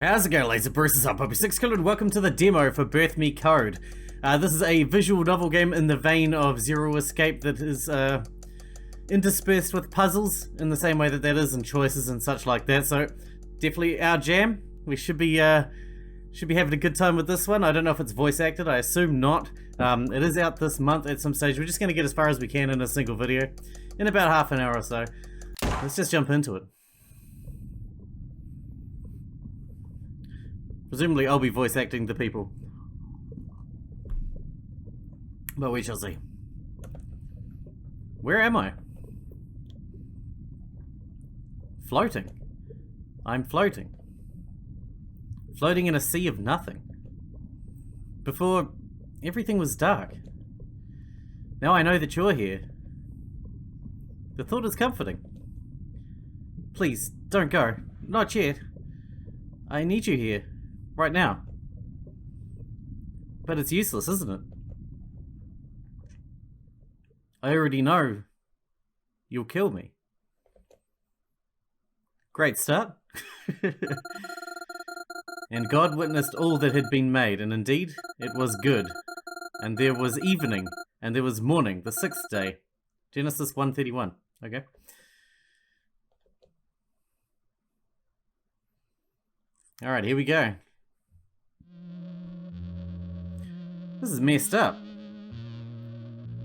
How's it going, laser bruises up? I'm Sixkilla and welcome to the demo for Birth Me Code. This is a visual novel game in the vein of Zero Escape that is interspersed with puzzles in the same way that is in choices and such like that. So definitely our jam. We should be having a good time with this one. I don't know if it's voice acted. I assume not. It is out this month at some stage. We're just going to get as far as we can in a single video in about half an hour or so. Let's just jump into it. Presumably I'll be voice acting the people. But we shall see. Where am I? Floating. I'm floating. Floating in a sea of nothing. Before, everything was dark. Now I know that you're here. The thought is comforting. Please, don't go. Not yet. I need you here. Right now. But it's useless, isn't it? I already know you'll kill me. Great start. And God witnessed all that had been made, and indeed it was good. And there was evening, and there was morning, the sixth day. Genesis 1:31. Okay. Alright, here we go. This is messed up.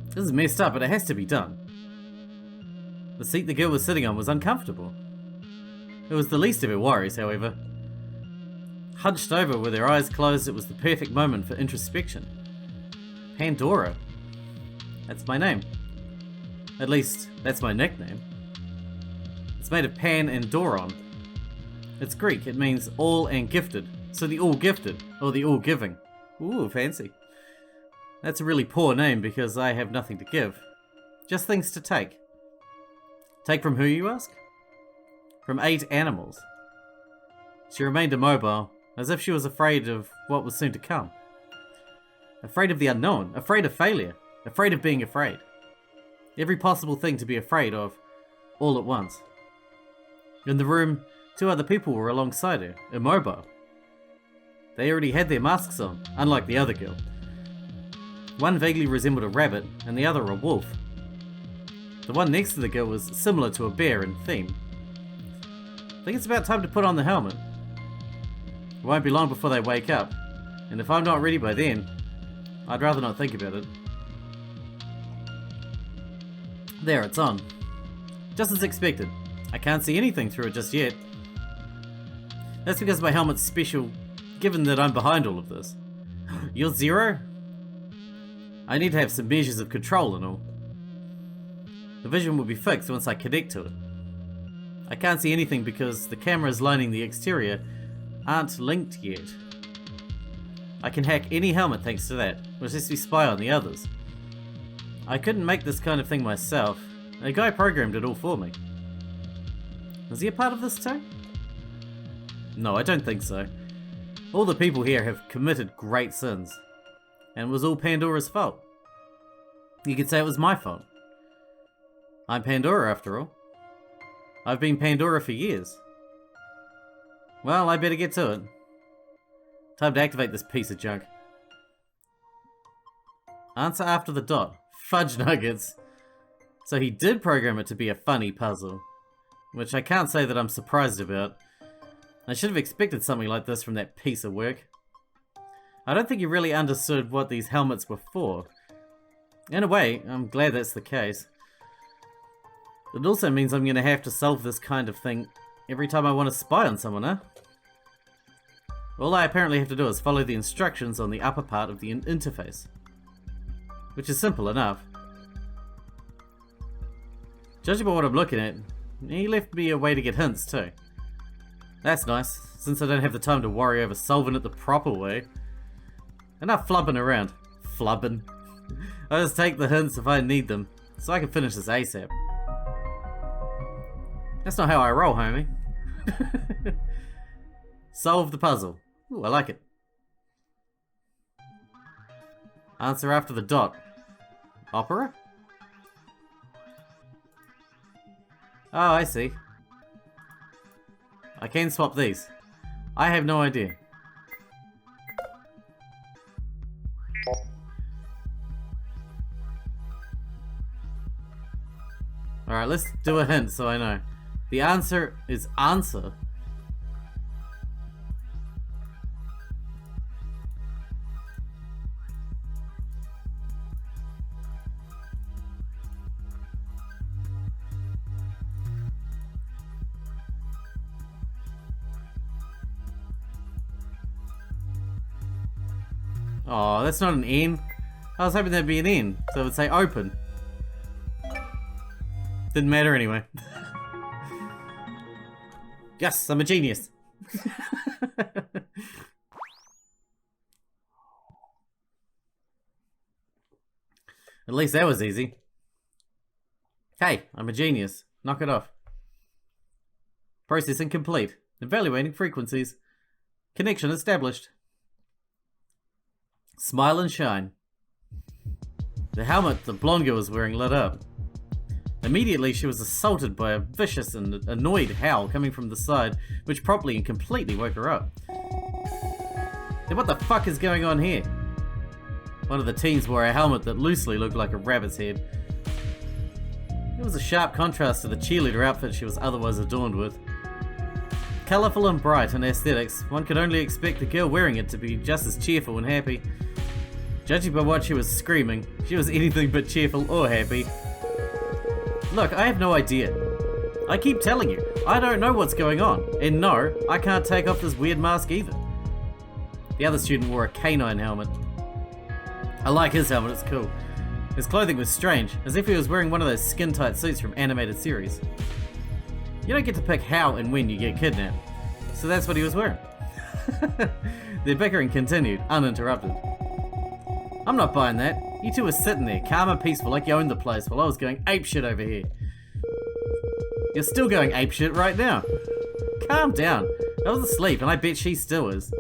This is messed up, but it has to be done. The seat the girl was sitting on was uncomfortable. It was the least of her worries, however. Hunched over with her eyes closed, it was the perfect moment for introspection. Pandora. That's my name. At least, that's my nickname. It's made of Pan and Doron. It's Greek, it means all and gifted. So the all gifted, or the all giving. Ooh, fancy. That's a really poor name because I have nothing to give. Just things to take. Take from who, you ask? From 8 animals. She remained immobile, as if she was afraid of what was soon to come. Afraid of the unknown, afraid of failure, afraid of being afraid. Every possible thing to be afraid of, all at once. In the room, 2 other people were alongside her, immobile. They already had their masks on, unlike the other girl. One vaguely resembled a rabbit, and the other a wolf. The one next to the girl was similar to a bear in theme. I think it's about time to put on the helmet. It won't be long before they wake up, and if I'm not ready by then, I'd rather not think about it. There, it's on. Just as expected. I can't see anything through it just yet. That's because my helmet's special, given that I'm behind all of this. You're Zero? I need to have some measures of control and all. The vision will be fixed once I connect to it. I can't see anything because the cameras lining the exterior aren't linked yet. I can hack any helmet thanks to that, which lets me spy on the others. I couldn't make this kind of thing myself. A guy programmed it all for me. Is he a part of this too? No, I don't think so. All the people here have committed great sins. And it was all Pandora's fault. You could say it was my fault. I'm Pandora after all. I've been Pandora for years. Well, I better get to it. Time to activate this piece of junk. Answer after the dot. Fudge nuggets. So he did program it to be a funny puzzle. Which I can't say that I'm surprised about. I should have expected something like this from that piece of work. I don't think he really understood what these helmets were for. In a way, I'm glad that's the case. It also means I'm going to have to solve this kind of thing every time I want to spy on someone, huh? All I apparently have to do is follow the instructions on the upper part of the interface. Which is simple enough. Judging by what I'm looking at, he left me a way to get hints too. That's nice, since I don't have the time to worry over solving it the proper way. Enough flubbing around. Flubbing. I just take the hints if I need them, so I can finish this ASAP. That's not how I roll, homie. Solve the puzzle. Ooh, I like it. Answer after the dot. Opera? Oh, I see. I can swap these. I have no idea. Alright, let's do a hint so I know. The answer is answer. Oh, that's not an N. I was hoping there'd be an N, so it would say open. Didn't matter anyway. Yes, I'm a genius. At least that was easy. Hey, I'm a genius. Knock it off. Processing complete. Evaluating frequencies. Connection established. Smile and shine. The helmet the blonde girl was wearing lit up. Immediately, she was assaulted by a vicious and annoyed howl coming from the side, which promptly and completely woke her up. Then what the fuck is going on here? One of the teens wore a helmet that loosely looked like a rabbit's head. It was a sharp contrast to the cheerleader outfit she was otherwise adorned with. Colourful and bright in aesthetics, one could only expect the girl wearing it to be just as cheerful and happy. Judging by what she was screaming, she was anything but cheerful or happy. Look, I have no idea. I keep telling you, I don't know what's going on. And no, I can't take off this weird mask either. The other student wore a canine helmet. I like his helmet, it's cool. His clothing was strange, as if he was wearing one of those skin-tight suits from animated series. You don't get to pick how and when you get kidnapped, so that's what he was wearing. Their bickering continued, uninterrupted. I'm not buying that. You two were sitting there, calm and peaceful like you owned the place, while I was going apeshit over here. You're still going apeshit right now. Calm down. I was asleep, and I bet she still is.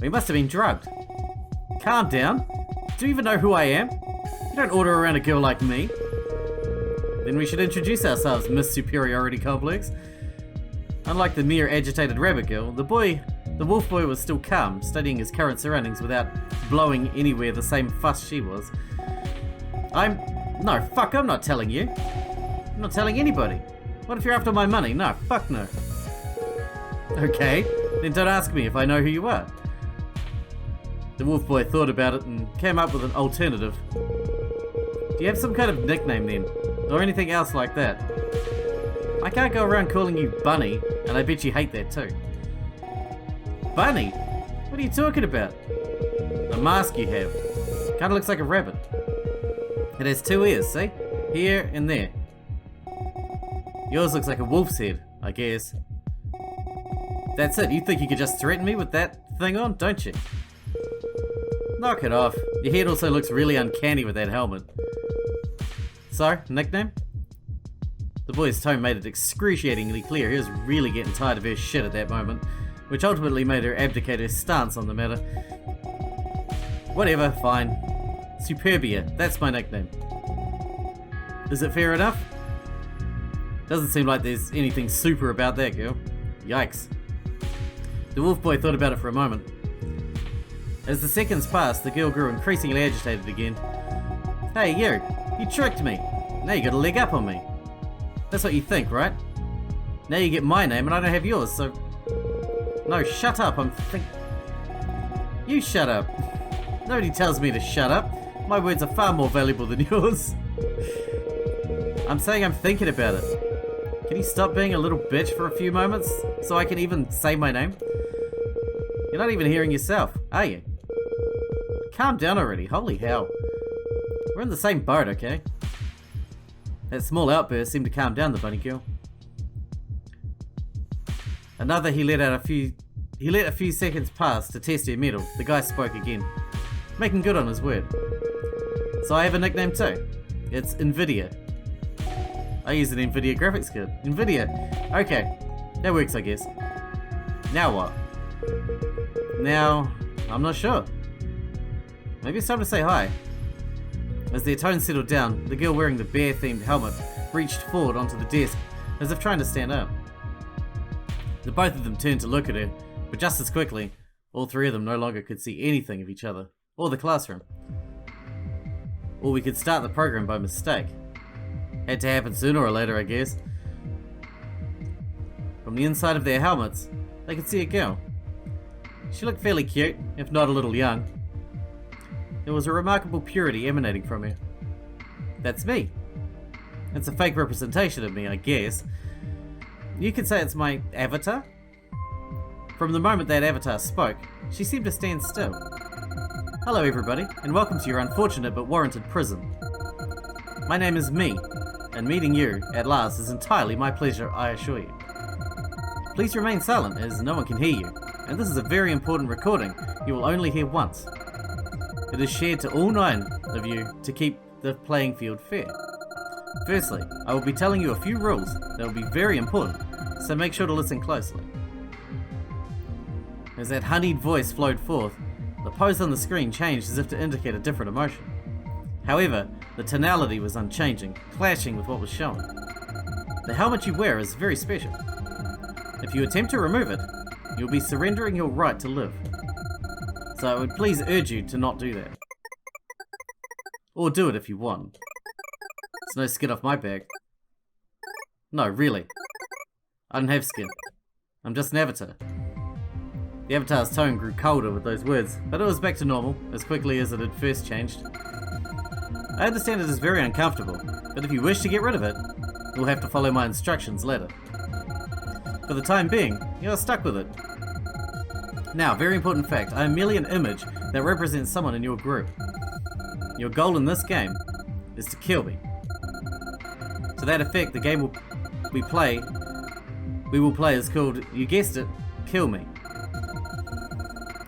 We must have been drugged. Calm down. Do you even know who I am? You don't order around a girl like me. Then we should introduce ourselves, Miss Superiority Complex. Unlike the mere agitated rabbit girl, the wolf boy was still calm, studying his current surroundings without blowing anywhere the same fuss she was. No, fuck, I'm not telling you. I'm not telling anybody. What if you're after my money? No, fuck no. Okay, then don't ask me if I know who you are. The wolf boy thought about it and came up with an alternative. Do you have some kind of nickname then? Or anything else like that? I can't go around calling you Bunny, and I bet you hate that too. Bunny? What are you talking about? The mask you have. Kinda looks like a rabbit. It has two ears, see? Here and there. Yours looks like a wolf's head, I guess. That's it, you think you could just threaten me with that thing on, don't you? Knock it off. Your head also looks really uncanny with that helmet. So, nickname? The boy's tone made it excruciatingly clear he was really getting tired of her shit at that moment, which ultimately made her abdicate her stance on the matter. Whatever, fine. Superbia, that's my nickname. Is it fair enough? Doesn't seem like there's anything super about that girl. Yikes. The wolf boy thought about it for a moment. As the seconds passed, the girl grew increasingly agitated again. Hey, you tricked me. Now you got a leg up on me. That's what you think, right? Now you get my name and I don't have yours, so... No, shut up, You shut up. Nobody tells me to shut up. My words are far more valuable than yours. I'm saying I'm thinking about it. Can you stop being a little bitch for a few moments, so I can even say my name? You're not even hearing yourself, are you? Calm down already, holy hell. We're in the same boat, okay? That small outburst seemed to calm down the bunny girl. He let a few seconds pass to test her mettle. The guy spoke again, making good on his word. So I have a nickname too. It's Nvidia. I use an Nvidia graphics card. Nvidia. Okay, that works I guess. Now what? Now, I'm not sure. Maybe it's time to say hi. As their tone settled down, the girl wearing the bear-themed helmet reached forward onto the desk as if trying to stand up. The both of them turned to look at her, but just as quickly, all three of them no longer could see anything of each other, or the classroom. Or we could start the program by mistake. Had to happen sooner or later, I guess. From the inside of their helmets, they could see a girl. She looked fairly cute, if not a little young. There was a remarkable purity emanating from her. That's me. It's a fake representation of me, I guess. You could say it's my avatar. From the moment that avatar spoke, she seemed to stand still. Hello everybody, and welcome to your unfortunate but warranted prison. My name is Me, and meeting you, at last, is entirely my pleasure, I assure you. Please remain silent, as no one can hear you, and this is a very important recording you will only hear once. It is shared to all 9 of you to keep the playing field fair. Firstly, I will be telling you a few rules that will be very important, so make sure to listen closely. As that honeyed voice flowed forth, the pose on the screen changed as if to indicate a different emotion. However, the tonality was unchanging, clashing with what was shown. The helmet you wear is very special. If you attempt to remove it, you'll be surrendering your right to live. So I would please urge you to not do that. Or do it if you want. It's no skin off my back. No, really. I don't have skin. I'm just an avatar. The avatar's tone grew colder with those words, but it was back to normal, as quickly as it had first changed. I understand it is very uncomfortable, but if you wish to get rid of it, you'll have to follow my instructions later. For the time being, you are stuck with it. Now, very important fact, I am merely an image that represents someone in your group. Your goal in this game is to kill me. To that effect, the game we will play is called, you guessed it, Kill Me.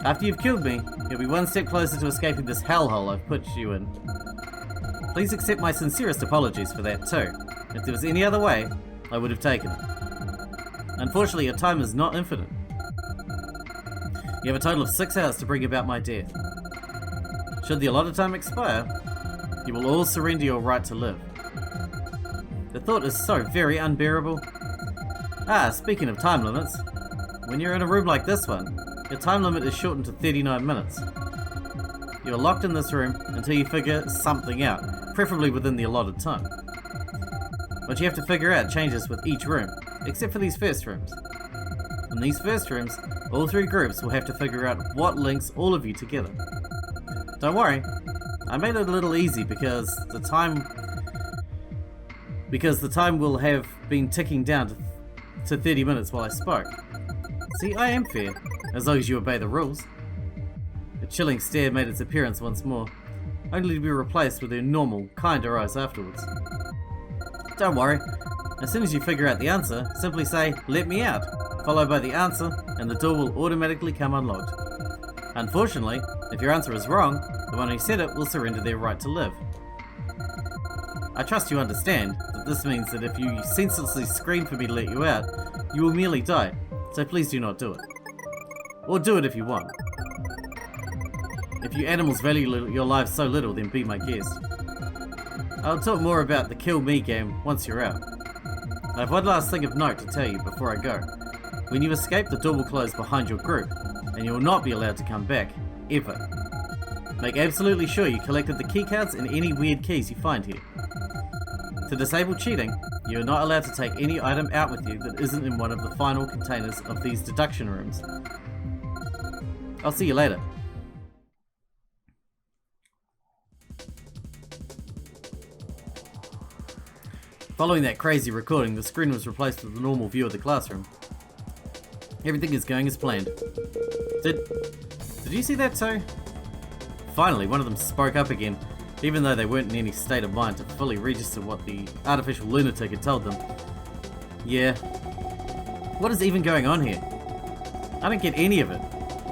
After you've killed me, you'll be one step closer to escaping this hellhole I've put you in. Please accept my sincerest apologies for that too. If there was any other way, I would have taken it. Unfortunately, your time is not infinite. You have a total of 6 hours to bring about my death. Should the allotted time expire, you will all surrender your right to live. The thought is so very unbearable. Speaking of time limits, when you're in a room like this one, your time limit is shortened to 39 minutes. You are locked in this room until you figure something out, preferably within the allotted time. What you have to figure out changes with each room, except for these first rooms. In these first rooms, all 3 groups will have to figure out what links all of you together. Don't worry, I made it a little easy because the time will have been ticking down to 30 minutes while I spoke. See, I am fair, as long as you obey the rules. A chilling stare made its appearance once more, only to be replaced with her normal, kinder eyes afterwards. Don't worry, as soon as you figure out the answer, simply say, "Let me out," followed by the answer, and the door will automatically come unlocked. Unfortunately, if your answer is wrong, the one who said it will surrender their right to live. I trust you understand that this means that if you senselessly scream for me to let you out, you will merely die, so please do not do it. Or do it if you want. If you animals value your lives so little, then be my guest. I'll talk more about the Kill Me game once you're out. I have one last thing of note to tell you before I go. When you escape, the door will close behind your group, and you will not be allowed to come back, ever. Make absolutely sure you collected the keycards and any weird keys you find here. To disable cheating, you are not allowed to take any item out with you that isn't in one of the final containers of these deduction rooms. I'll see you later. Following that crazy recording, the screen was replaced with a normal view of the classroom. Everything is going as planned. Did you see that too? Finally, one of them spoke up again, even though they weren't in any state of mind to fully register what the artificial lunatic had told them. Yeah. What is even going on here? I don't get any of it.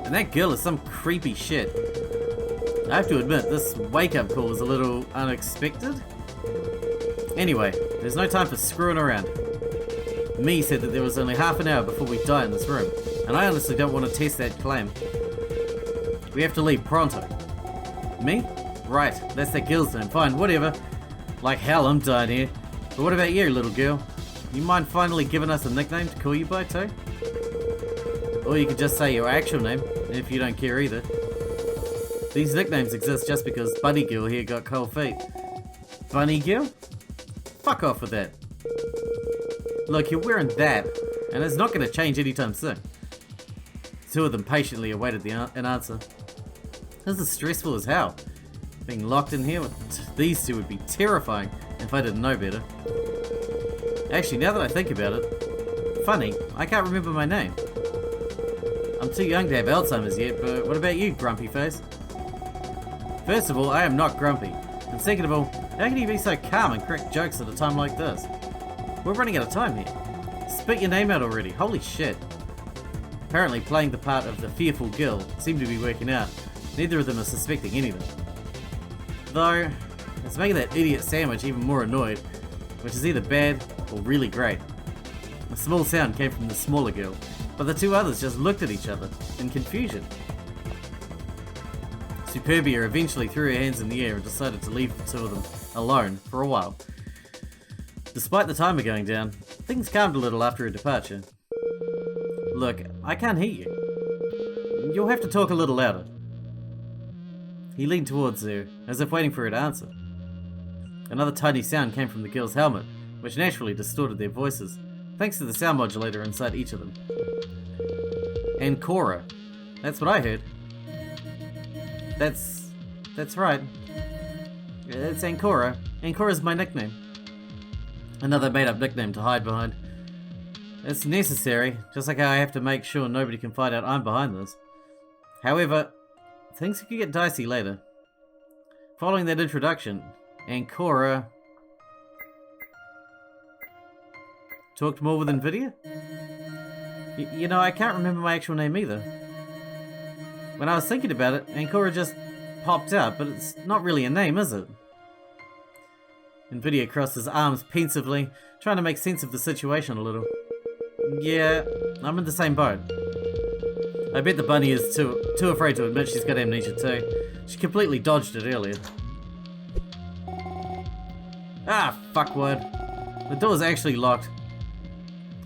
And that girl is some creepy shit. I have to admit, this wake-up call was a little unexpected. Anyway, there's no time for screwing around. Me said that there was only half an hour before we die in this room, and I honestly don't want to test that claim. We have to leave pronto. Me? Right, that's that girl's name. Fine, whatever. Like hell, I'm dying here. But what about you, little girl? You mind finally giving us a nickname to call you by, too? Or you could just say your actual name, if you don't care either. These nicknames exist just because Bunny Girl here got cold feet. Bunny Girl? Fuck off with that. Look, you're wearing that, and it's not going to change anytime soon. Two of them patiently awaited an answer. This is stressful as hell. Being locked in here with these two would be terrifying if I didn't know better. Actually, now that I think about it, funny, I can't remember my name. I'm too young to have Alzheimer's yet, but what about you, grumpy face? First of all, I am not grumpy. And second of all, how can you be so calm and crack jokes at a time like this? We're running out of time here. Spit your name out already, holy shit. Apparently playing the part of the fearful girl seemed to be working out. Neither of them are suspecting anything. Though, it's making that idiot sandwich even more annoyed, which is either bad or really great. A small sound came from the smaller girl, but the two others just looked at each other in confusion. Superbia eventually threw her hands in the air and decided to leave the two of them alone for a while. Despite the timer going down, things calmed a little after her departure. Look, I can't hear you. You'll have to talk a little louder. He leaned towards her, as if waiting for her to answer. Another tiny sound came from the girl's helmet, which naturally distorted their voices, thanks to the sound modulator inside each of them. Ancora. That's what I heard. That's right. It's Ancora. Ancora's my nickname. Another made-up nickname to hide behind. It's necessary, just like how I have to make sure nobody can find out I'm behind this. However, things could get dicey later. Following that introduction, Ancora talked more with NVIDIA? You know, I can't remember my actual name either. When I was thinking about it, Ancora just popped up, but it's not really a name, is it? NVIDIA crossed his arms pensively, trying to make sense of the situation a little. Yeah, I'm in the same boat. I bet the bunny is too afraid to admit she's got amnesia too. She completely dodged it earlier. Ah, fuckwad. The door's actually locked.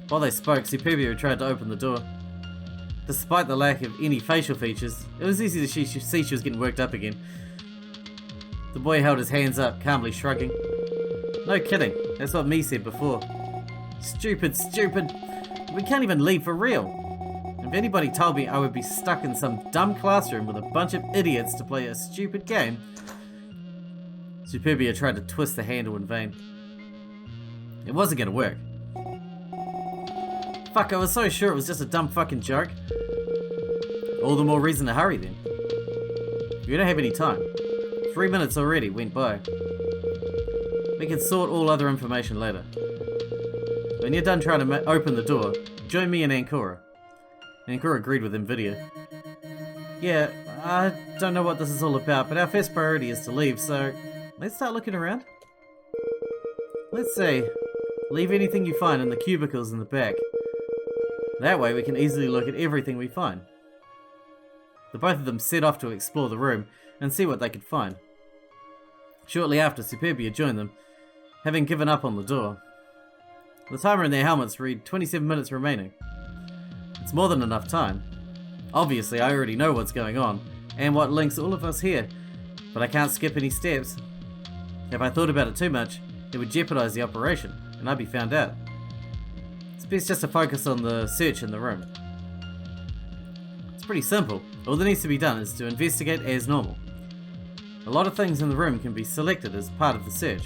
While they spoke, Superbia tried to open the door. Despite the lack of any facial features, it was easy to see she was getting worked up again. The boy held his hands up, calmly shrugging. No kidding, that's what me said before. Stupid, stupid. We can't even leave for real. If anybody told me I would be stuck in some dumb classroom with a bunch of idiots to play a stupid game... Superbia tried to twist the handle in vain. It wasn't gonna work. Fuck, I was so sure it was just a dumb fucking joke. All the more reason to hurry then. We don't have any time. 3 minutes already went by. We can sort all other information later. When you're done trying to open the door, join me and Ancora. Ancora agreed with NVIDIA. Yeah, I don't know what this is all about, but our first priority is to leave, so let's start looking around. Let's see. Leave anything you find in the cubicles in the back. That way we can easily look at everything we find. The both of them set off to explore the room and see what they could find. Shortly after, Superbia joined them, having given up on the door. The timer in their helmets read 27 minutes remaining. It's more than enough time. Obviously, I already know what's going on, and what links all of us here, but I can't skip any steps. If I thought about it too much, it would jeopardize the operation, and I'd be found out. It's best just to focus on the search in the room. It's pretty simple. All that needs to be done is to investigate as normal. A lot of things in the room can be selected as part of the search.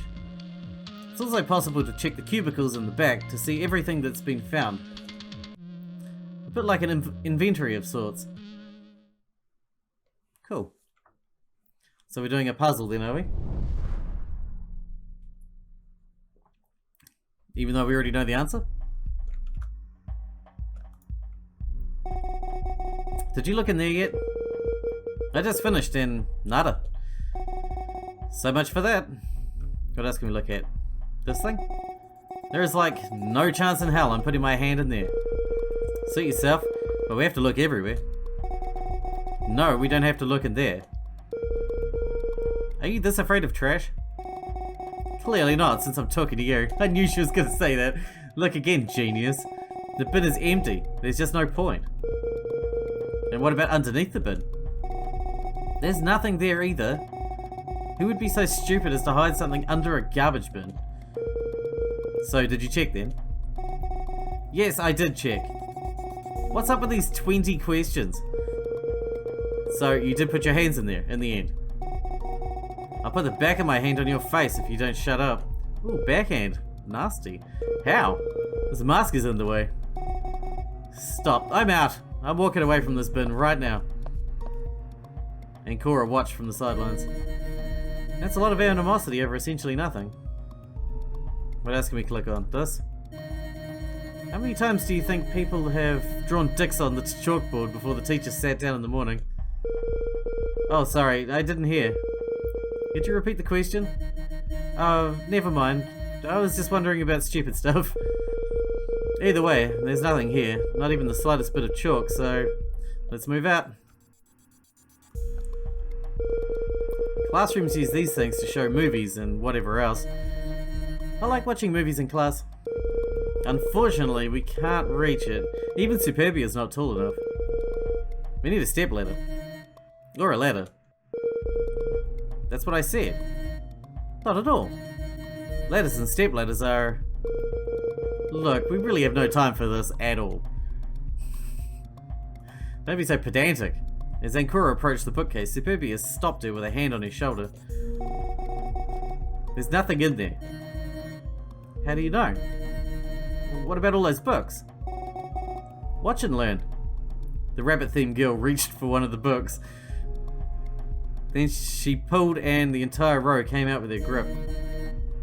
It's also possible to check the cubicles in the back to see everything that's been found. A bit like an inventory of sorts. Cool. So we're doing a puzzle then, are we? Even though we already know the answer? Did you look in there yet? I just finished and nada. So much for that. What else can we look at? This thing? There is like no chance in hell I'm putting my hand in there. Suit yourself, but we have to look everywhere. No, we don't have to look in there. Are you this afraid of trash? Clearly not, since I'm talking to you. I knew she was gonna say that. Look again, genius. The bin is empty. There's just no point. And what about underneath the bin? There's nothing there either. Who would be so stupid as to hide something under a garbage bin? So, did you check then? Yes, I did check. What's up with these 20 questions? So, you did put your hands in there, in the end. I'll put the back of my hand on your face if you don't shut up. Ooh, backhand. Nasty. How? This mask is in the way. Stop. I'm out. I'm walking away from this bin right now. And Cora watched from the sidelines. That's a lot of animosity over essentially nothing. What else can we click on? This? How many times do you think people have drawn dicks on the chalkboard before the teacher sat down in the morning? Oh, sorry, I didn't hear. Could you repeat the question? Oh, never mind. I was just wondering about stupid stuff. Either way, there's nothing here. Not even the slightest bit of chalk, so let's move out. Classrooms use these things to show movies and whatever else. I like watching movies in class. Unfortunately, we can't reach it. Even Superbia's not tall enough. We need a step ladder. Or a ladder. That's what I said. Not at all. Ladders and step ladders are... Look, we really have no time for this at all. Don't be so pedantic. As Ankura approached the bookcase, Superbia stopped her with a hand on his shoulder. There's nothing in there. How do you know? What about all those books? Watch and learn. The rabbit-themed girl reached for one of the books. Then she pulled and the entire row came out with her grip.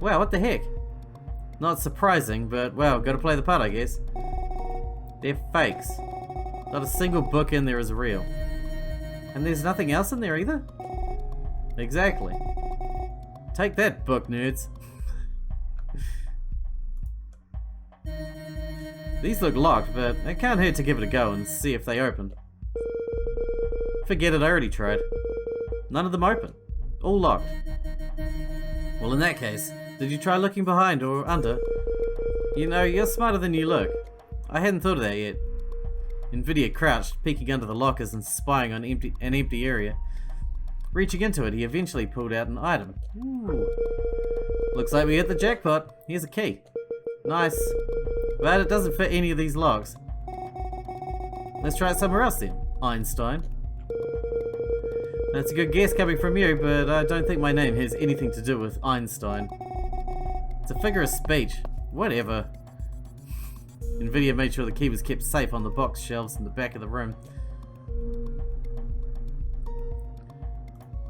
Wow, what the heck? Not surprising, but well, gotta play the part, I guess. They're fakes. Not a single book in there is real. And there's nothing else in there either? Exactly. Take that, book nerds. These look locked, but it can't hurt to give it a go and see if they open. Forget it, I already tried. None of them open. All locked. Well, in that case, did you try looking behind or under? You know, you're smarter than you look. I hadn't thought of that yet. Nvidia crouched, peeking under the lockers and spying on an empty area. Reaching into it, he eventually pulled out an item. Ooh. Looks like we hit the jackpot. Here's a key. Nice. But it doesn't fit any of these locks. Let's try it somewhere else then, Einstein. That's a good guess coming from you, but I don't think my name has anything to do with Einstein. It's a figure of speech. Whatever. Nvidia made sure the key was kept safe on the box shelves in the back of the room.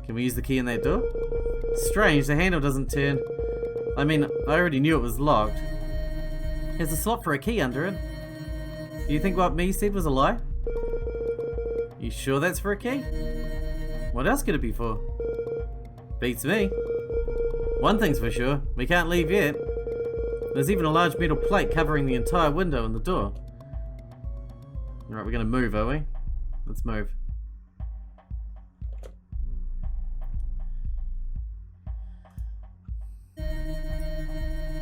Can we use the key in that door? Strange, the handle doesn't turn. I mean, I already knew it was locked. There's a slot for a key under it. Do you think what me said was a lie? You sure that's for a key? What else could it be for? Beats me. One thing's for sure, we can't leave yet. There's even a large metal plate covering the entire window and the door. Alright, we're gonna move, are we? Let's move.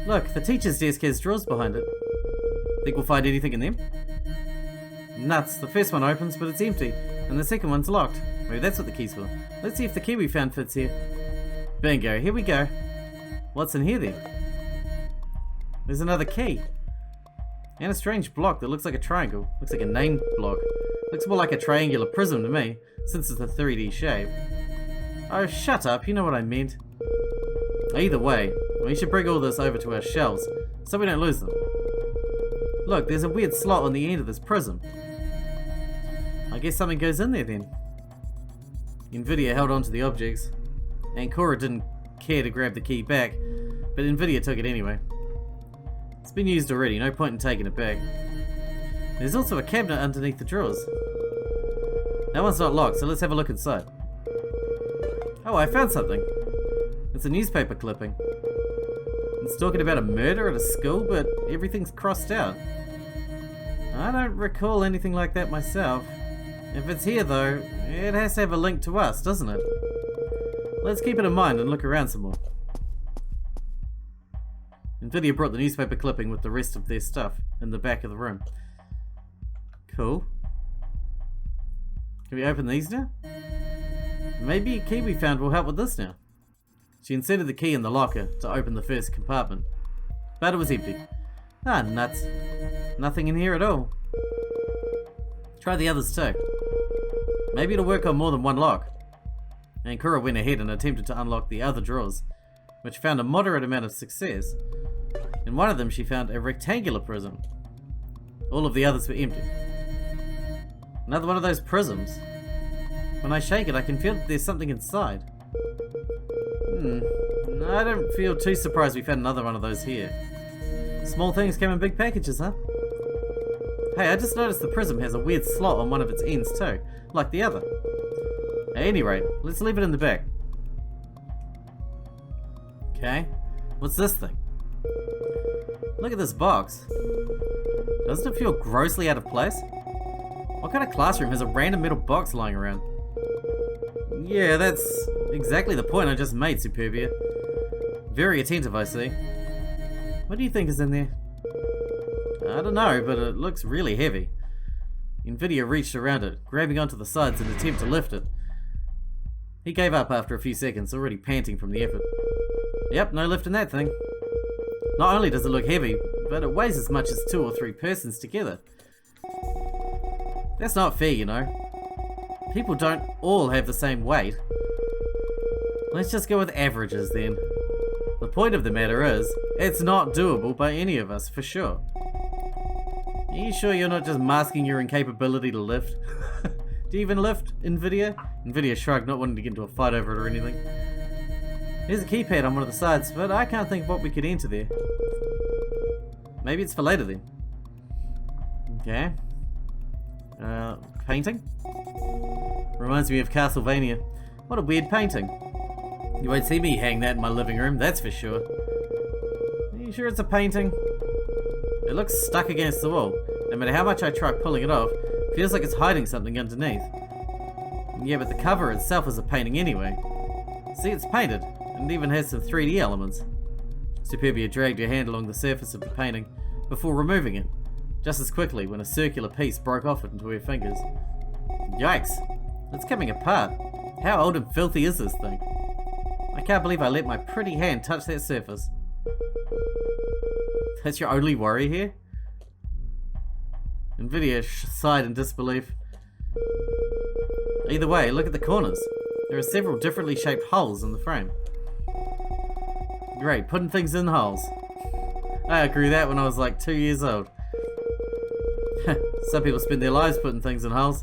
Look, the teacher's desk has drawers behind it. Think we'll find anything in them? Nuts, the first one opens, but it's empty, and the second one's locked. Maybe that's what the key's for. Let's see if the key we found fits here. Bingo, here we go. What's in here then? There's another key. And a strange block that looks like a triangle. Looks like a name block. Looks more like a triangular prism to me, since it's a 3D shape. Oh, shut up, you know what I meant. Either way, we should bring all this over to our shelves, so we don't lose them. Look, there's a weird slot on the end of this prism. I guess something goes in there then. Nvidia held on to the objects, and Cora didn't care to grab the key back, but Nvidia took it anyway. It's been used already, no point in taking it back. There's also a cabinet underneath the drawers. That one's not locked, so let's have a look inside. Oh, I found something. It's a newspaper clipping. It's talking about a murder at a school, but everything's crossed out. I don't recall anything like that myself. If it's here though, it has to have a link to us, doesn't it? Let's keep it in mind and look around some more. Nvidia brought the newspaper clipping with the rest of their stuff in the back of the room. Cool. Can we open these now? Maybe a key we found will help with this now. She inserted the key in the locker to open the first compartment. But it was empty. Ah, nuts. Nothing in here at all. Try the others too. Maybe it'll work on more than one lock. Ankura went ahead and attempted to unlock the other drawers, which found a moderate amount of success. In one of them she found a rectangular prism. All of the others were empty. Another one of those prisms. When I shake it, I can feel that there's something inside. I don't feel too surprised we found another one of those here. Small things come in big packages, huh? Hey, I just noticed the prism has a weird slot on one of its ends too, like the other. At any rate, let's leave it in the back. Okay, what's this thing? Look at this box. Doesn't it feel grossly out of place? What kind of classroom has a random metal box lying around? Yeah, that's exactly the point I just made, Superbia. Very attentive, I see. What do you think is in there? I don't know, but it looks really heavy. Nvidia reached around it, grabbing onto the sides in an attempt to lift it. He gave up after a few seconds, already panting from the effort. Yep, no lifting that thing. Not only does it look heavy, but it weighs as much as 2 or 3 persons together. That's not fair, you know. People don't all have the same weight. Let's just go with averages then. The point of the matter is, it's not doable by any of us, for sure. Are you sure you're not just masking your incapability to lift? Do you even lift, Nvidia? Nvidia shrugged, not wanting to get into a fight over it or anything. There's a keypad on one of the sides, but I can't think what we could enter there. Maybe it's for later then. Okay. Painting? Reminds me of Castlevania. What a weird painting. You won't see me hang that in my living room, that's for sure. Are you sure it's a painting? It looks stuck against the wall. No matter how much I try pulling it off, it feels like it's hiding something underneath. Yeah, but the cover itself is a painting anyway. See, it's painted, and it even has some 3D elements. Superbia dragged her hand along the surface of the painting before removing it, just as quickly when a circular piece broke off it into her fingers. Yikes! It's coming apart. How old and filthy is this thing? I can't believe I let my pretty hand touch that surface. That's your only worry here? Nvidia sighed in disbelief. Either way, look at the corners. There are several differently shaped holes in the frame. Great, putting things in holes. I grew that when I was like 2 years old. Some people spend their lives putting things in holes.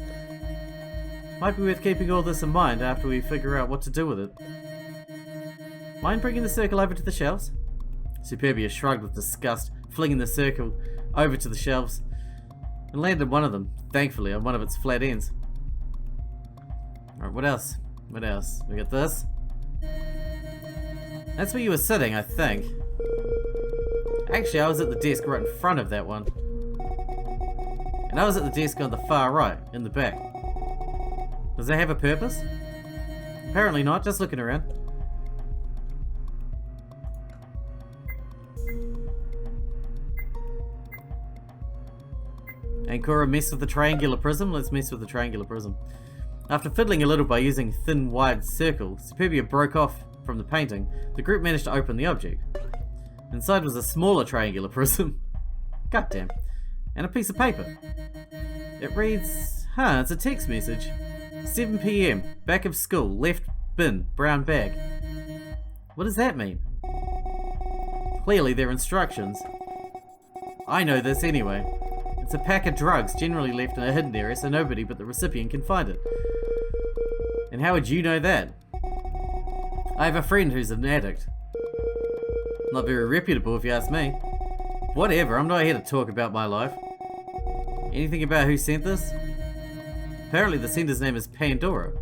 Might be worth keeping all this in mind after we figure out what to do with it. Mind bringing the circle over to the shelves? Superbia shrugged with disgust, flinging the circle over to the shelves, and landed one of them, thankfully, on one of its flat ends. Alright, what else? What else? We got this. That's where you were sitting, I think. Actually, I was at the desk right in front of that one. And I was at the desk on the far right, in the back. Does that have a purpose? Apparently not, just looking around. Ankura messed with the triangular prism. Let's mess with the triangular prism. After fiddling a little by using a thin, wide circle, Superbia broke off from the painting. The group managed to open the object. Inside was a smaller triangular prism. Goddamn. And a piece of paper. It reads, it's a text message. 7 PM, back of school, left bin, brown bag. What does that mean? Clearly they're instructions. I know this anyway. It's a pack of drugs, generally left in a hidden area so nobody but the recipient can find it. And how would you know that? I have a friend who's an addict. Not very reputable if you ask me. Whatever, I'm not here to talk about my life. Anything about who sent this? Apparently the sender's name is Pandora.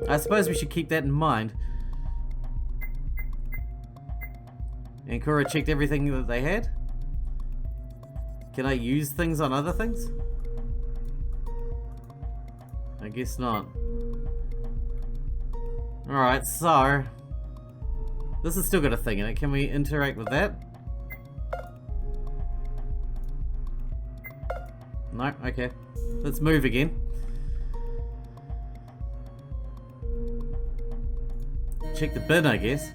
I suppose we should keep that in mind. Ankura checked everything that they had. Can I use things on other things? I guess not. Alright, so... this has still got a thing in it. Can we interact with that? No? Okay. Let's move again. check the bin, I guess.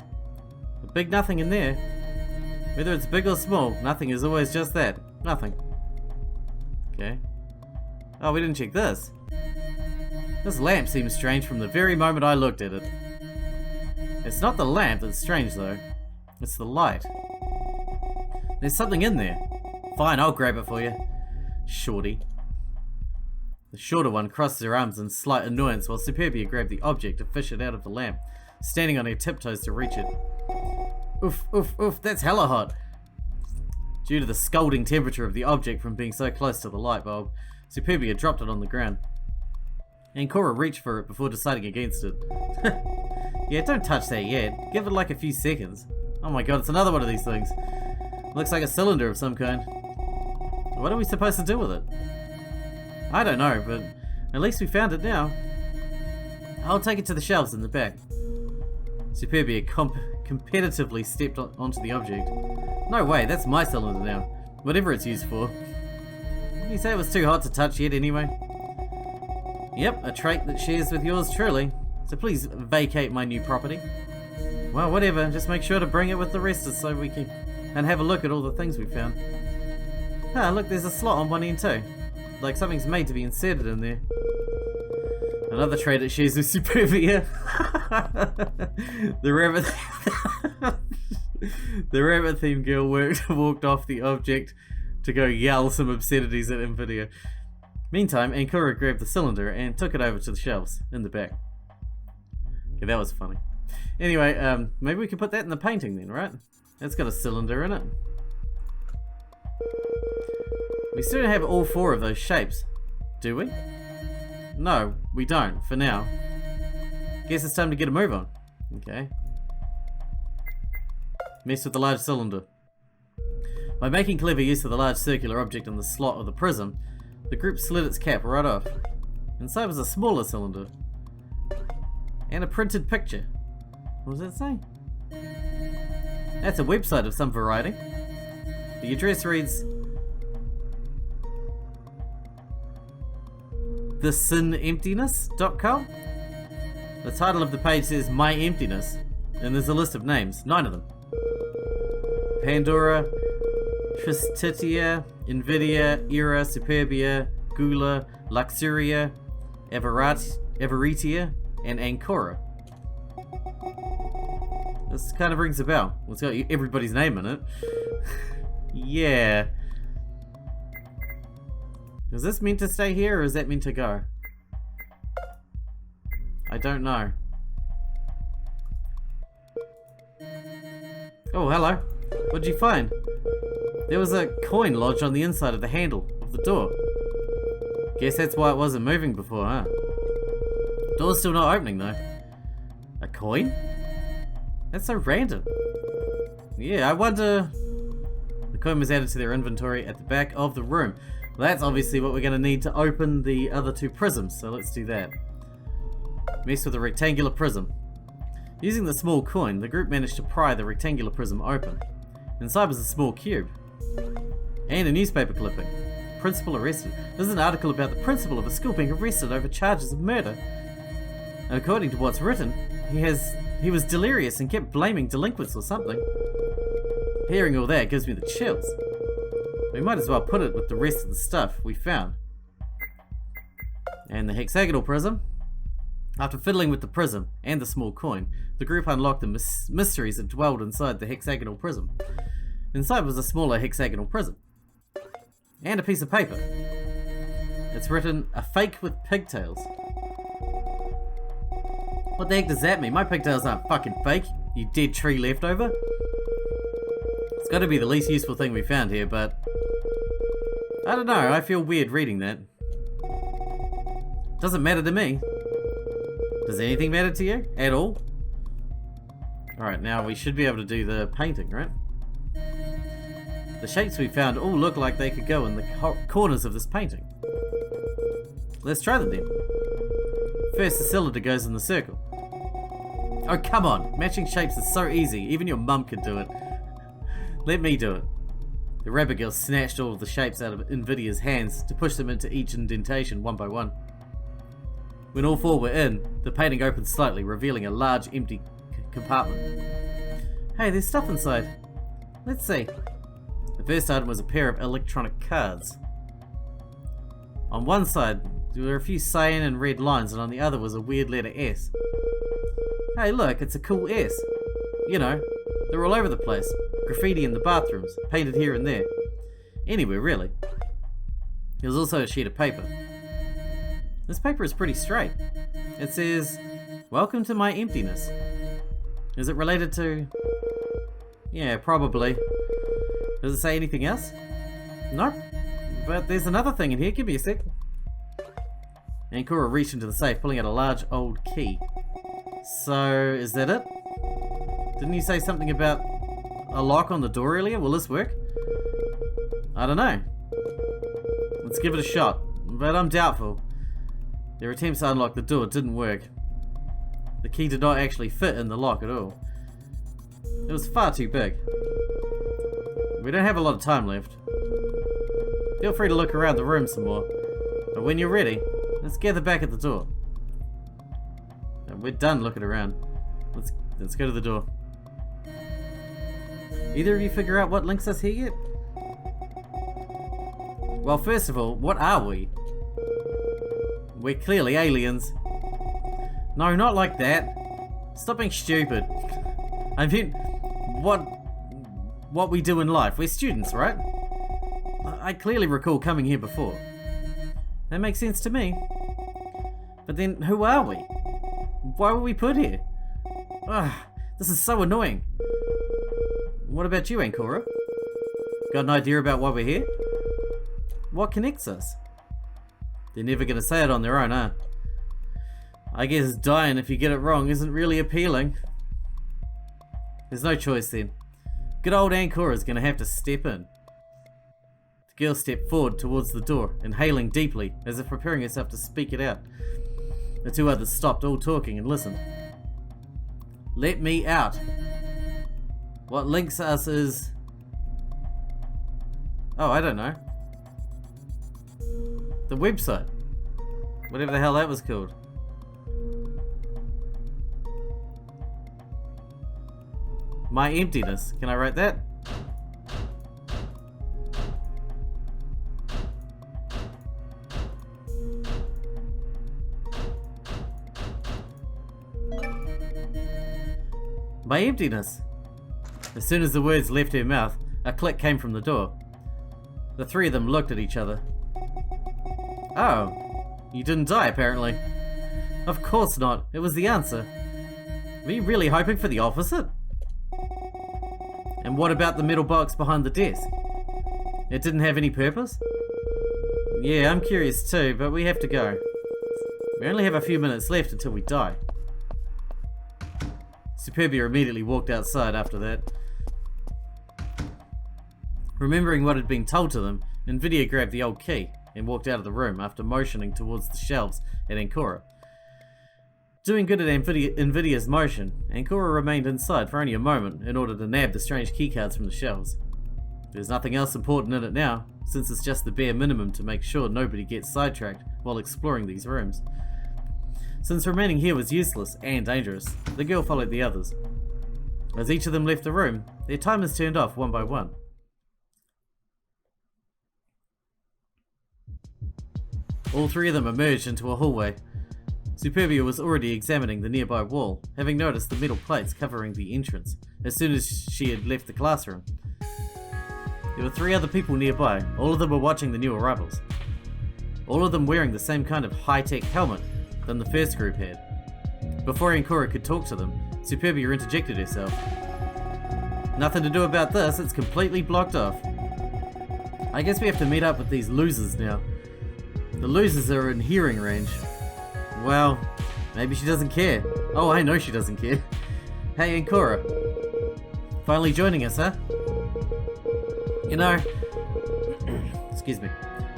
A big nothing in there. Whether it's big or small, nothing is always just that. Nothing. Okay. Oh, we didn't check this. This lamp seems strange from the very moment I looked at it. It's not the lamp that's strange though. It's the light. There's something in there. Fine, I'll grab it for you. Shorty. The shorter one crossed her arms in slight annoyance while Superbia grabbed the object to fish it out of the lamp, standing on her tiptoes to reach it. Oof, oof, oof, that's hella hot. Due to the scalding temperature of the object from being so close to the light bulb, Superbia dropped it on the ground. Ancora reached for it before deciding against it. Yeah, don't touch that yet. Give it like a few seconds. Oh my god, it's another one of these things. Looks like a cylinder of some kind. What are we supposed to do with it? I don't know, but at least we found it now. I'll take it to the shelves in the back. Superbia competitively stepped onto the object. No way, that's my cylinder now. Whatever it's used for. You say it was too hot to touch yet anyway? Yep, a trait that shares with yours truly. So please vacate my new property. Well, whatever, just make sure to bring it with the rest so we can and have a look at all the things we found. Ah, look, there's a slot on one end too. Like something's made to be inserted in there. Another trait it shares with Superbia. The rabbit theme girl walked off the object to go yell some obscenities at Nvidia. Meantime, Ancora grabbed the cylinder and took it over to the shelves in the back. Okay, that was funny. Anyway, maybe we can put that in the painting then, right? It's got a cylinder in it. We still don't have all four of those shapes, do we? No, we don't, for now. Guess it's time to get a move on. Okay. Mess with the large cylinder. By making clever use of the large circular object in the slot of the prism, the group slid its cap right off. Inside was a smaller cylinder. And a printed picture. What does that say? That's a website of some variety. The address reads thesinemptiness.com. The title of the page says My Emptiness, and there's a list of names, 9 of them. Pandora, Tristitia, Nvidia, Era, Superbia, Gula, Luxuria, Everetia, and Ancora. This kind of rings a bell. It's got everybody's name in it. Yeah. Is this meant to stay here or is that meant to go? I don't know. Oh, hello. What'd you find? There was a coin lodged on the inside of the handle of the door. Guess that's why it wasn't moving before, huh? Door's still not opening though. A coin? That's so random. Yeah, I wonder... The coin was added to their inventory at the back of the room. Well, that's obviously what we're going to need to open the other two prisms, so let's do that. Mess with a rectangular prism. Using the small coin, the group managed to pry the rectangular prism open. Inside was a small cube. And a newspaper clipping. Principal arrested. There's an article about the principal of a school being arrested over charges of murder. And according to what's written, he was delirious and kept blaming delinquents or something. Hearing all that gives me the chills. We might as well put it with the rest of the stuff we found. And the hexagonal prism. After fiddling with the prism and the small coin, the group unlocked the mysteries that dwelled inside the hexagonal prism. Inside was a smaller hexagonal prism. And a piece of paper. It's written, a fake with pigtails. What the heck does that mean? My pigtails aren't fucking fake, you dead tree leftover. It's got to be the least useful thing we found here, but... I don't know, I feel weird reading that. Doesn't matter to me. Does anything matter to you? At all? Alright, now we should be able to do the painting, right? The shapes we found all look like they could go in the corners of this painting. Let's try them then. First, the cylinder goes in the circle. Oh, come on! Matching shapes is so easy, even your mum could do it. Let me do it. The rabbit girl snatched all of the shapes out of Nvidia's hands to push them into each indentation one by one. When all four were in, the painting opened slightly, revealing a large empty compartment. Hey, there's stuff inside. Let's see. The first item was a pair of electronic cards. On one side, there were a few cyan and red lines, and on the other was a weird letter S. Hey, look, it's a cool S. You know, they're all over the place. Graffiti in the bathrooms, painted here and there. Anywhere, really. There was also a sheet of paper. This paper is pretty straight. It says, "Welcome to my emptiness." Is it related to... Yeah, probably. Does it say anything else? Nope. But there's another thing in here. Give me a sec. Ankura reached into the safe, pulling out a large old key. So, is that it? Didn't you say something about a lock on the door earlier? Will this work? I don't know. Let's give it a shot, but I'm doubtful. Their attempts to unlock the door didn't work. The key did not actually fit in the lock at all. It was far too big. We don't have a lot of time left. Feel free to look around the room some more, but when you're ready, let's gather back at the door. We're done looking around. Let's go to the door. Either of you figure out what links us here yet? Well, first of all, what are we? We're clearly aliens. No, not like that. Stop being stupid. I mean, what we do in life. We're students, right? I clearly recall coming here before. That makes sense to me. But then, who are we? Why were we put here? Ugh, this is so annoying. What about you, Ankura? Got an idea about why we're here? What connects us? They're never gonna say it on their own, huh? I guess dying if you get it wrong isn't really appealing. There's no choice then. Good old Ankura's gonna have to step in. The girl stepped forward towards the door, inhaling deeply, as if preparing herself to speak it out. The two others stopped all talking and listened. Let me out. What links us is... Oh, I don't know. The website. Whatever the hell that was called. My emptiness. Can I write that? My emptiness. As soon as the words left her mouth, a click came from the door. The three of them looked at each other. Oh, you didn't die apparently. Of course not, it was the answer. Were you really hoping for the opposite? And what about the metal box behind the desk? It didn't have any purpose? Yeah, I'm curious too, but we have to go. We only have a few minutes left until we die. Superbia immediately walked outside after that. Remembering what had been told to them, Nvidia grabbed the old key and walked out of the room after motioning towards the shelves at Ankura. Doing good at Nvidia's motion, Ankura remained inside for only a moment in order to nab the strange keycards from the shelves. There's nothing else important in it now, since it's just the bare minimum to make sure nobody gets sidetracked while exploring these rooms. Since remaining here was useless and dangerous, the girl followed the others. As each of them left the room, their timers turned off one by one. All three of them emerged into a hallway. Superbia was already examining the nearby wall, having noticed the metal plates covering the entrance as soon as she had left the classroom. There were three other people nearby, all of them were watching the new arrivals. All of them wearing the same kind of high-tech helmet than the first group had. Before Ankura could talk to them, Superbia interjected herself. Nothing to do about this, it's completely blocked off. I guess we have to meet up with these losers now. The losers are in hearing range. Well, maybe she doesn't care. Oh, I know she doesn't care. Hey, Ankura. Finally joining us, huh? You know... excuse me.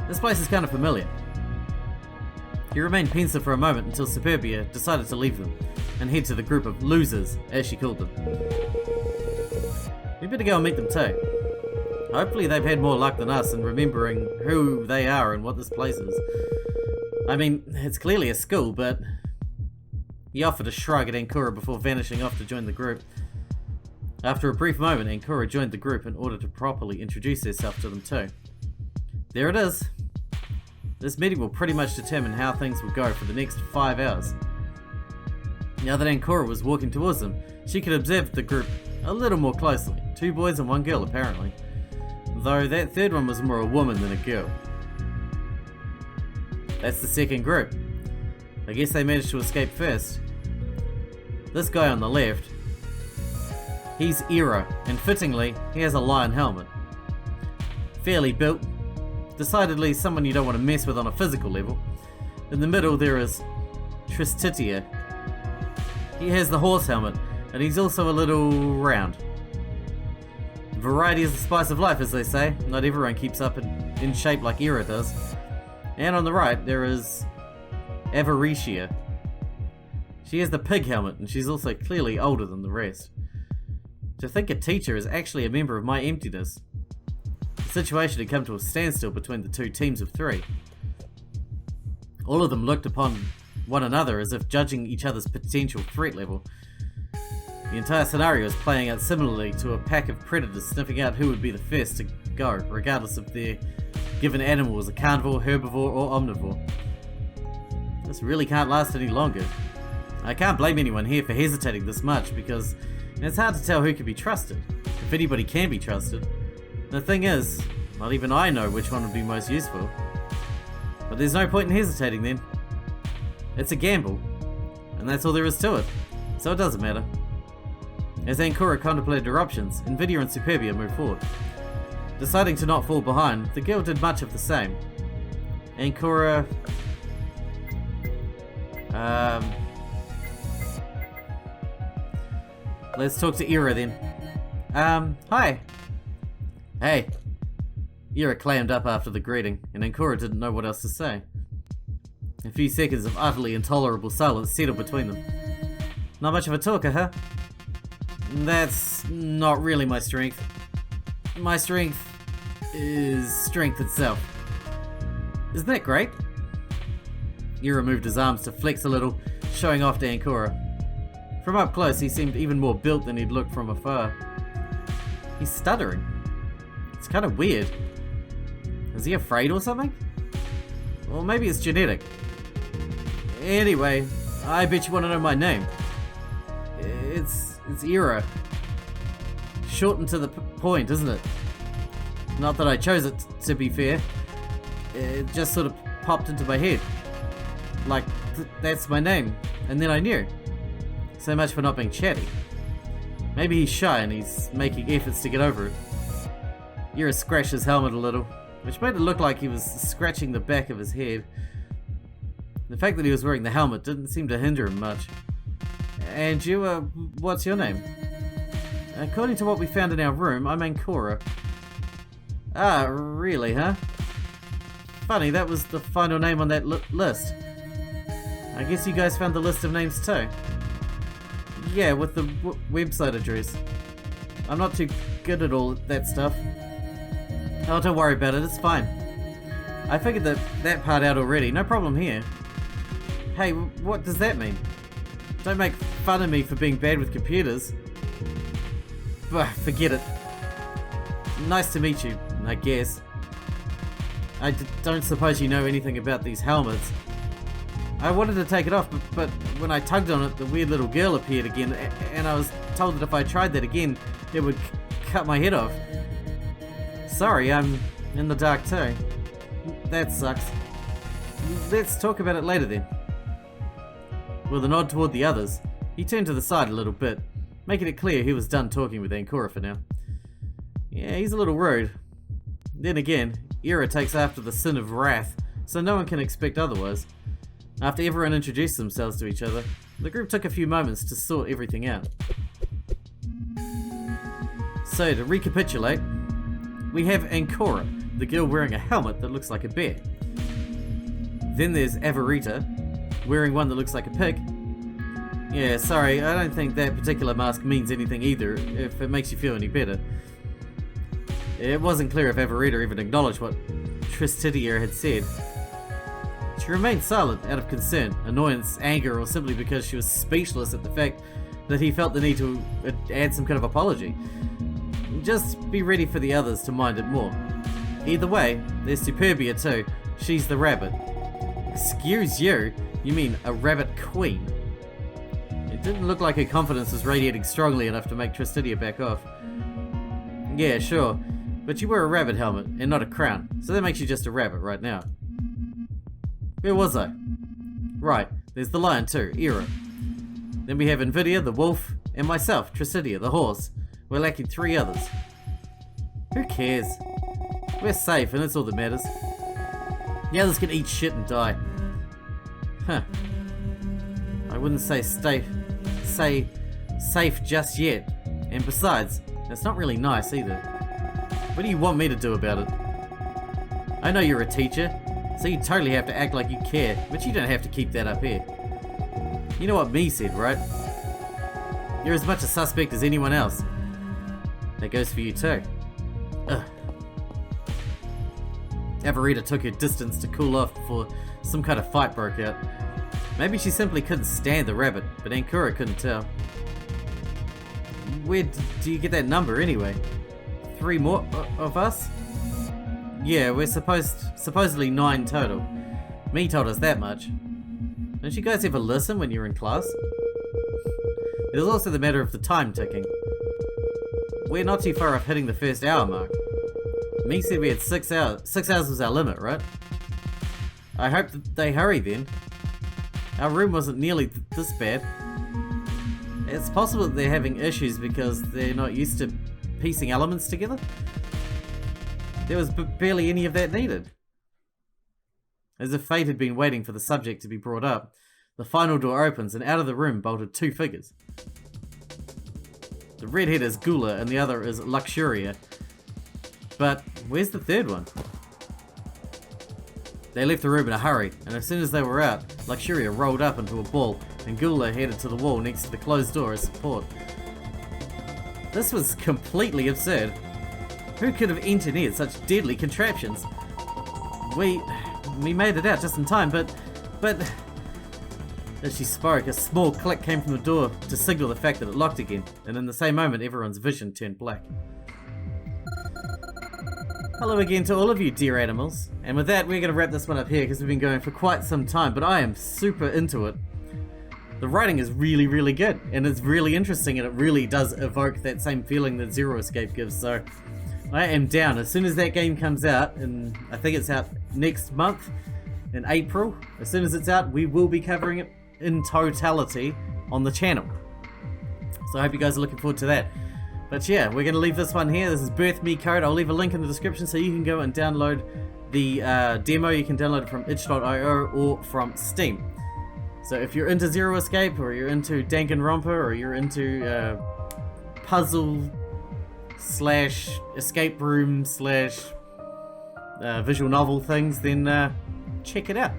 This place is kind of familiar. He remained pensive for a moment until Superbia decided to leave them and head to the group of losers, as she called them. We better go and meet them too. Hopefully they've had more luck than us in remembering who they are and what this place is. I mean, it's clearly a school, but... He offered a shrug at Ankura before vanishing off to join the group. After a brief moment, Ankura joined the group in order to properly introduce herself to them too. There it is. This meeting will pretty much determine how things will go for the next 5 hours. Now that Ankura was walking towards them, she could observe the group a little more closely. 2 boys and 1 girl apparently. Though that third one was more a woman than a girl. That's the second group. I guess they managed to escape first. This guy on the left, he's Ira, and fittingly, he has a lion helmet. Fairly built, decidedly someone you don't want to mess with on a physical level. In the middle there is Traitor. He has the horse helmet, and he's also a little round. Variety is the spice of life, as they say. Not everyone keeps up in shape like Ira does. And on the right, there is Avaricia. She has the pig helmet, and she's also clearly older than the rest. To think a teacher is actually a member of my emptiness. The situation had come to a standstill between the 2 teams of 3. All of them looked upon one another as if judging each other's potential threat level. The entire scenario is playing out similarly to a pack of predators sniffing out who would be the first to go, regardless if their given animal was a carnivore, herbivore, or omnivore. This really can't last any longer. I can't blame anyone here for hesitating this much because it's hard to tell who can be trusted, if anybody can be trusted. The thing is, not even I know which one would be most useful. But there's no point in hesitating then. It's a gamble, and that's all there is to it, so it doesn't matter. As Ankura contemplated her options, Invidia and Superbia moved forward. Deciding to not fall behind, the girl did much of the same. Ankura... Let's talk to Ira then. Hi. Hey. Ira clammed up after the greeting, and Ankura didn't know what else to say. A few seconds of utterly intolerable silence settled between them. Not much of a talker, huh? That's not really my strength. My strength is strength itself. Isn't that great? Ira moved his arms to flex a little, showing off to Ankura. From up close, he seemed even more built than he'd looked from afar. He's stuttering. It's kind of weird. Is he afraid or something? Or maybe it's genetic. Anyway, I bet you want to know my name. It's Ira. Short and to the point, isn't it? Not that I chose it, to be fair. It just sort of popped into my head. Like, that's my name. And then I knew. So much for not being chatty. Maybe he's shy and he's making efforts to get over it. Ira scratched his helmet a little, which made it look like he was scratching the back of his head. The fact that he was wearing the helmet didn't seem to hinder him much. And you, what's your name? According to what we found in our room, I'm Ankura. Ah, really, huh? Funny, that was the final name on that list. I guess you guys found the list of names too. Yeah, with the website address. I'm not too good at all that stuff. Oh, don't worry about it, it's fine. I figured that part out already, no problem here. Hey, what does that mean? Don't make fun of me for being bad with computers. Bah, forget it. Nice to meet you, I guess. I don't suppose you know anything about these helmets. I wanted to take it off, but when I tugged on it, the weird little girl appeared again, and I was told that if I tried that again, it would cut my head off. Sorry, I'm in the dark too. That sucks. Let's talk about it later then. With a nod toward the others, he turned to the side a little bit, making it clear he was done talking with Ankura for now. Yeah, he's a little rude. Then again, Ira takes after the sin of wrath, so no one can expect otherwise. After everyone introduced themselves to each other, the group took a few moments to sort everything out. So, to recapitulate, we have Ankura, the girl wearing a helmet that looks like a bear. Then there's Avarita, wearing one that looks like a pig. Yeah, sorry, I don't think that particular mask means anything either, if it makes you feel any better. It wasn't clear if Avarita even acknowledged what Traitor had said. She remained silent out of concern, annoyance, anger, or simply because she was speechless at the fact that he felt the need to add some kind of apology. Just be ready for the others to mind it more. Either way, there's Superbia too. She's the rabbit. Excuse you? You mean a rabbit queen? It didn't look like her confidence was radiating strongly enough to make Tristidia back off. Yeah, sure, but you wear a rabbit helmet and not a crown, so that makes you just a rabbit right now. Where was I? Right, there's the lion too, Era. Then we have Invidia, the wolf, and myself, Tristidia, the horse. We're lacking 3 others. Who cares? We're safe, and that's all that matters. The others can eat shit and die. Huh. I wouldn't say safe just yet. And besides, that's not really nice either. What do you want me to do about it? I know you're a teacher, so you totally have to act like you care, but you don't have to keep that up here. You know what me said, right? You're as much a suspect as anyone else. That goes for you too. Ugh. Avarita took her distance to cool off before some kind of fight broke out. Maybe she simply couldn't stand the rabbit, but Ankura couldn't tell. Where do you get that number anyway? 3 more of us? Yeah, we're supposedly 9 total. Me told us that much. Don't you guys ever listen when you're in class? There's also the matter of the time ticking. We're not too far off hitting the first hour mark. Me said we had 6 hours. 6 hours was our limit, right? I hope that they hurry then. Our room wasn't nearly this bad. It's possible that they're having issues because they're not used to piecing elements together. There was barely any of that needed. As if fate had been waiting for the subject to be brought up, the final door opens and out of the room bolted 2 figures. The redhead is Gula and the other is Luxuria. But where's the third one? They left the room in a hurry, and as soon as they were out, Luxuria rolled up into a ball and Gula headed to the wall next to the closed door as support. This was completely absurd. Who could have engineered such deadly contraptions? We made it out just in time, but... As she spoke, a small click came from the door to signal the fact that it locked again, and in the same moment everyone's vision turned black. Hello again to all of you dear animals, and with that we're going to wrap this one up here because we've been going for quite some time, but I am super into it. The writing is really good, and it's really interesting, and it really does evoke that same feeling that Zero Escape gives, so I am down. As soon as that game comes out, and I think it's out next month, in April, as soon as it's out, we will be covering it in totality on the channel. So I hope you guys are looking forward to that. But yeah, we're going to leave this one here. This is Birth Me Code. I'll leave a link in the description so you can go and download the demo. You can download it from itch.io or from Steam. So if you're into Zero Escape, or you're into Danganronpa, or you're into puzzle slash escape room slash visual novel things, then check it out.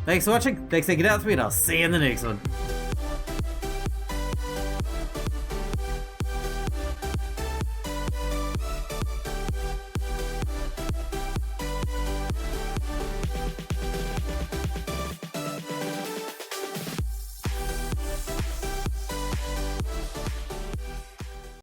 Thanks for watching, thanks for taking it out with me, and I'll see you in the next one.